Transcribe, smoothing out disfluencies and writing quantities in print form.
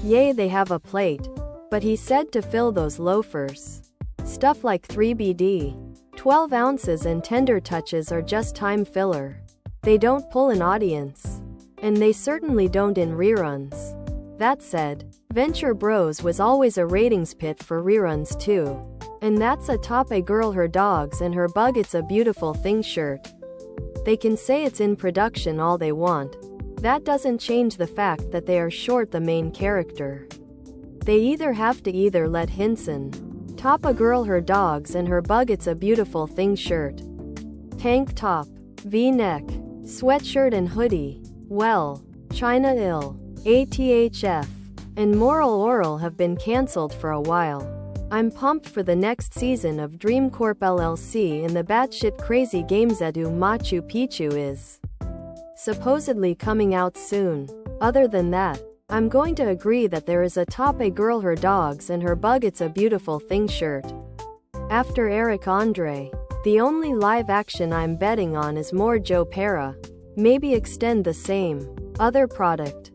Yay, they have a plate. But he said to fill those loafers. Stuff like 3BD. 12 ounces and tender touches are just time filler. They don't pull an audience. And they certainly don't in reruns. That said, Venture Bros was always a ratings pit for reruns too. And that's a top A girl her dogs and her bug it's a beautiful thing shirt. They can say it's in production all they want. That doesn't change the fact that they are short the main character. They either have to let Hinson top a girl her dogs and her bug it's a beautiful thing shirt, tank top, V-neck, sweatshirt and hoodie, well, China Ill, ATHF, and Moral Oral have been cancelled for a while. I'm pumped for the next season of Dream Corp LLC, and the batshit crazy game Zedu Machu Picchu is supposedly coming out soon. Other than that, I'm going to agree that there is a top A girl her dogs and her bug it's a beautiful thing shirt. After Eric Andre, the only live action I'm betting on is more Joe Pera. Maybe extend the same other product.